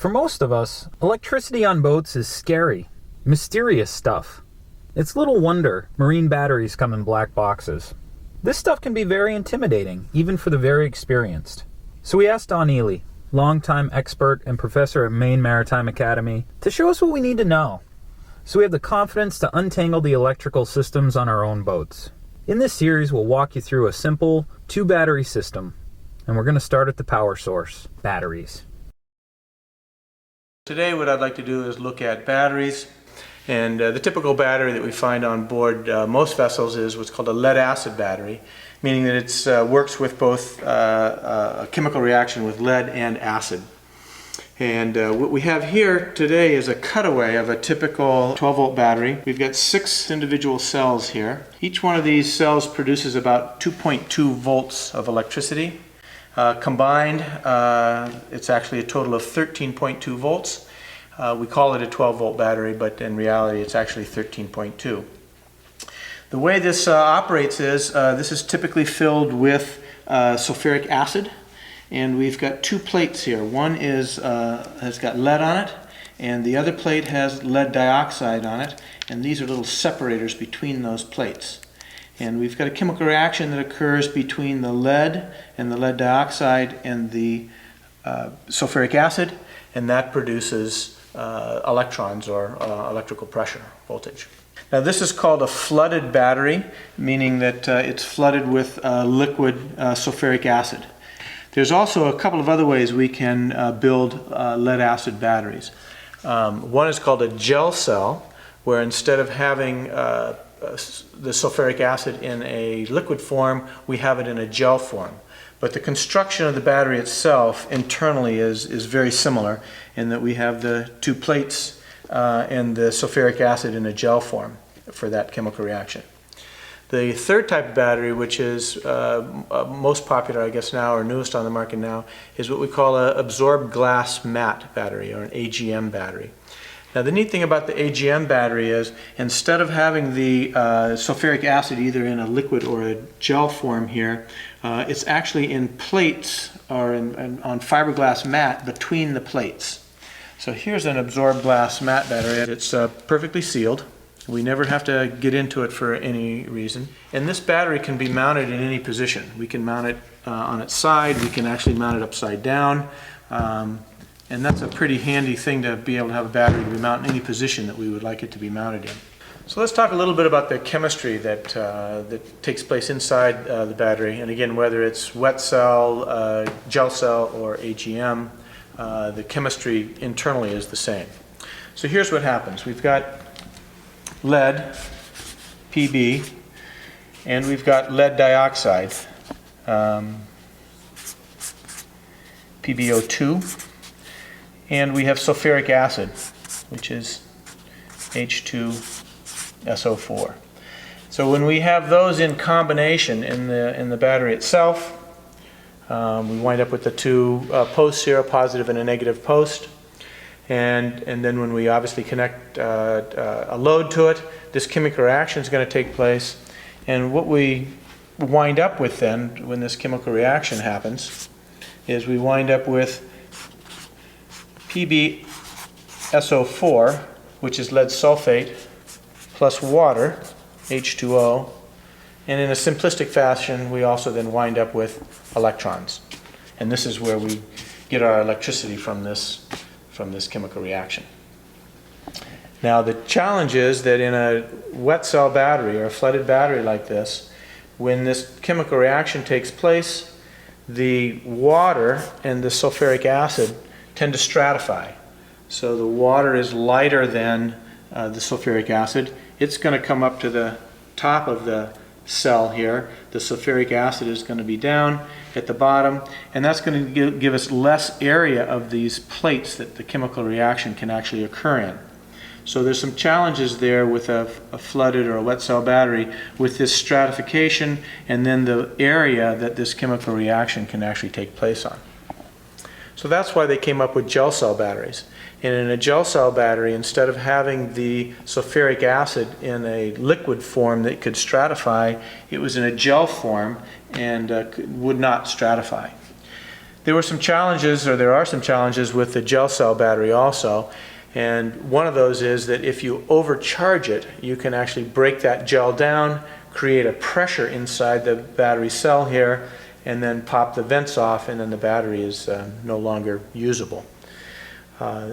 For most of us, electricity on boats is scary, mysterious stuff. It's little wonder marine batteries come in black boxes. This stuff can be very intimidating, even for the very experienced. So we asked Don Ely, longtime expert and professor at Maine Maritime Academy, to show us what we need to know, so we have the confidence to untangle the electrical systems on our own boats. In this series, we'll walk you through a simple 2-battery system, and we're going to start at the power source, batteries. Today what I'd like to do is look at batteries, and the typical battery that we find on board most vessels is what's called a lead-acid battery, meaning that it works with both a chemical reaction with lead and acid. And what we have here today is a cutaway of a typical 12-volt battery. We've got 6 individual cells here. Each one of these cells produces about 2.2 volts of electricity. Combined, it's actually a total of 13.2 volts. We call it a 12-volt battery, but in reality it's actually 13.2. The way this operates is this is typically filled with sulfuric acid, and we've got 2 plates here. One has got lead on it, and the other plate has lead dioxide on it, and these are little separators between those plates. And we've got a chemical reaction that occurs between the lead and the lead dioxide and the sulfuric acid, and that produces electrons or electrical pressure, voltage. Now this is called a flooded battery, meaning that it's flooded with liquid sulfuric acid. There's also a couple of other ways we can build lead-acid batteries. One is called a gel cell, where instead of having the sulfuric acid in a liquid form, we have it in a gel form. But the construction of the battery itself internally is very similar in that we have the 2 plates and the sulfuric acid in a gel form for that chemical reaction. The third type of battery, which is most popular I guess now, or newest on the market now, is what we call an absorbed glass mat battery, or an AGM battery. Now the neat thing about the AGM battery is instead of having the sulfuric acid either in a liquid or a gel form here, it's actually in plates or on fiberglass mat between the plates. So here's an absorbed glass mat battery. It's perfectly sealed. We never have to get into it for any reason. And this battery can be mounted in any position. We can mount it on its side, we can actually mount it upside down. And that's a pretty handy thing to be able to have a battery we mount in any position that we would like it to be mounted in. So let's talk a little bit about the chemistry that takes place inside the battery. And again, whether it's wet cell, gel cell, or AGM, the chemistry internally is the same. So here's what happens. We've got lead, Pb, and we've got lead dioxide, PbO2. And we have sulfuric acid, which is H2SO4. So when we have those in combination in the battery itself, we wind up with the 2 posts here, a positive and a negative post. And then when we obviously connect a load to it, this chemical reaction is going to take place. And what we wind up with then, when this chemical reaction happens, is we wind up with PbSO4, which is lead sulfate, plus water, H2O, and in a simplistic fashion we also then wind up with electrons. And this is where we get our electricity from this chemical reaction. Now the challenge is that in a wet cell battery or a flooded battery like this, when this chemical reaction takes place, the water and the sulfuric acid tend to stratify. So the water is lighter than the sulfuric acid. It's going to come up to the top of the cell here. The sulfuric acid is going to be down at the bottom, and that's going to give us less area of these plates that the chemical reaction can actually occur in. So there's some challenges there with a flooded or a wet cell battery with this stratification and then the area that this chemical reaction can actually take place on. So that's why they came up with gel cell batteries. And in a gel cell battery, instead of having the sulfuric acid in a liquid form that could stratify, it was in a gel form and would not stratify. There were some challenges, or there are some challenges with the gel cell battery also. And one of those is that if you overcharge it, you can actually break that gel down, create a pressure inside the battery cell here, and then pop the vents off, and then the battery is no longer usable.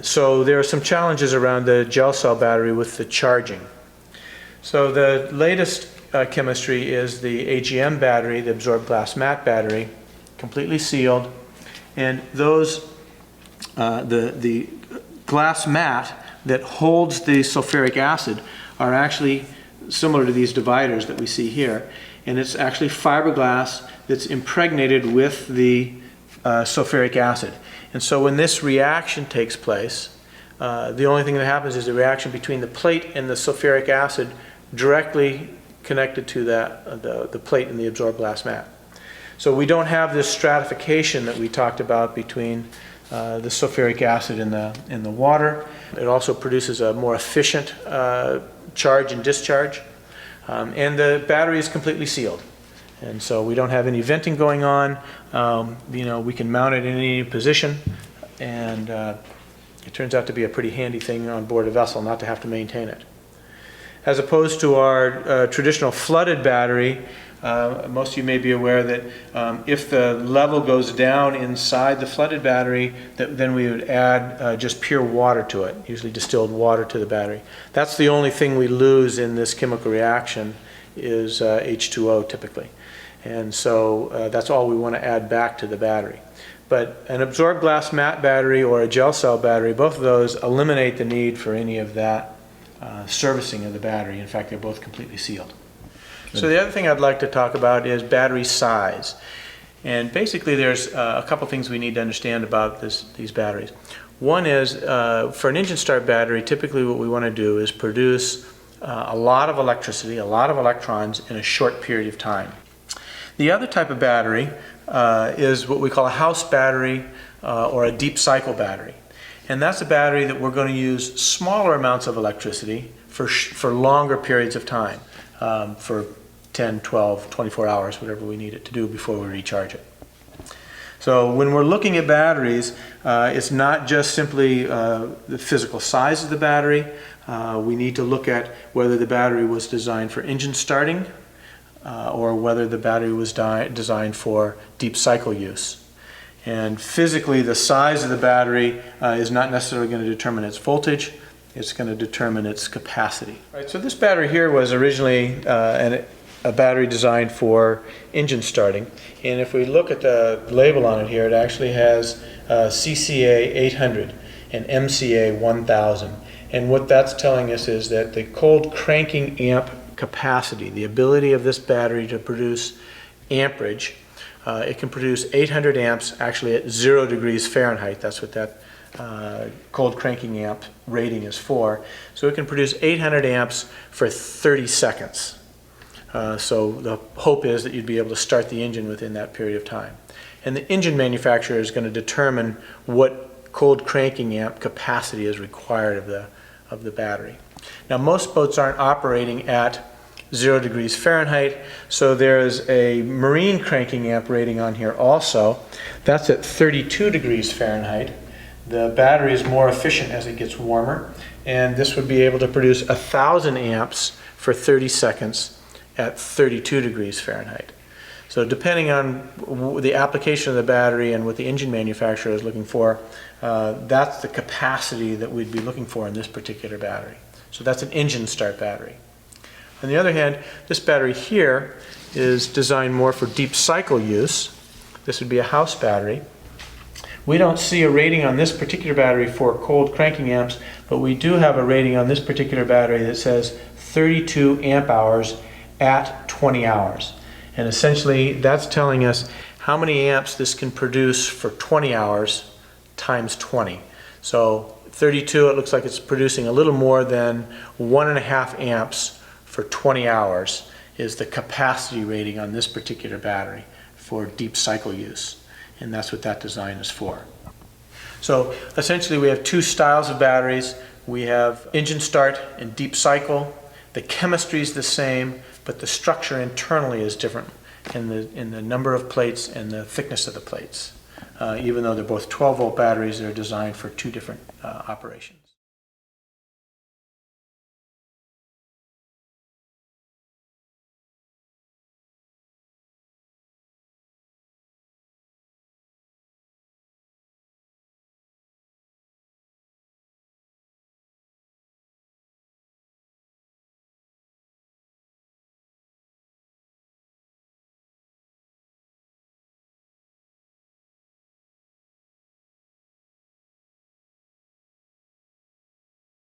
So there are some challenges around the gel cell battery with the charging. So the latest chemistry is the AGM battery, the absorbed glass mat battery, completely sealed. And those, the glass mat that holds the sulfuric acid are actually similar to these dividers that we see here. And it's actually fiberglass that's impregnated with the sulfuric acid. And so when this reaction takes place, the only thing that happens is the reaction between the plate and the sulfuric acid directly connected to that, the plate and the absorbed glass mat. So we don't have this stratification that we talked about between the sulfuric acid in the water. It also produces a more efficient charge and discharge. And the battery is completely sealed. And so we don't have any venting going on. You know, we can mount it in any position. And it turns out to be a pretty handy thing on board a vessel, not to have to maintain it. As opposed to our traditional flooded battery, most of you may be aware that if the level goes down inside the flooded battery, then we would add just pure water to it, usually distilled water to the battery. That's the only thing we lose in this chemical reaction is H2O typically. And so that's all we want to add back to the battery. But an absorbed glass mat battery or a gel cell battery, both of those eliminate the need for any of that servicing of the battery. In fact, they're both completely sealed. So the other thing I'd like to talk about is battery size. And basically there's a couple things we need to understand about these batteries. One is for an engine start battery, typically what we want to do is produce a lot of electricity, a lot of electrons in a short period of time. The other type of battery is what we call a house battery or a deep cycle battery. And that's a battery that we're going to use smaller amounts of electricity for longer periods of time, for 10, 12, 24 hours, whatever we need it to do before we recharge it. So when we're looking at batteries, it's not just simply the physical size of the battery. We need to look at whether the battery was designed for engine starting or whether the battery was designed for deep cycle use. And physically, the size of the battery is not necessarily going to determine its voltage. It's going to determine its capacity. Right, so this battery here was originally a battery designed for engine starting. And if we look at the label on it here, it actually has CCA 800 and MCA 1000. And what that's telling us is that the cold cranking amp capacity, the ability of this battery to produce amperage, it can produce 800 amps actually at 0 degrees Fahrenheit. That's what that cold cranking amp rating is for. So it can produce 800 amps for 30 seconds. So the hope is that you'd be able to start the engine within that period of time. And the engine manufacturer is going to determine what cold cranking amp capacity is required of the battery. Now most boats aren't operating at 0 degrees Fahrenheit, so there's a marine cranking amp rating on here also. That's at 32 degrees Fahrenheit. The battery is more efficient as it gets warmer, and this would be able to produce 1,000 amps for 30 seconds at 32 degrees Fahrenheit. So depending on the application of the battery and what the engine manufacturer is looking for, that's the capacity that we'd be looking for in this particular battery. So that's an engine start battery. On the other hand, this battery here is designed more for deep cycle use. This would be a house battery. We don't see a rating on this particular battery for cold cranking amps, but we do have a rating on this particular battery that says 32 amp hours at 20 hours. And essentially that's telling us how many amps this can produce for 20 hours times 20. So 32, it looks like it's producing a little more than 1.5 amps for 20 hours is the capacity rating on this particular battery for deep cycle use. And that's what that design is for. So essentially we have two styles of batteries. We have engine start and deep cycle. The chemistry is the same, but the structure internally is different in the number of plates and the thickness of the plates. even though they're both 12-volt batteries, they're designed for two different operations.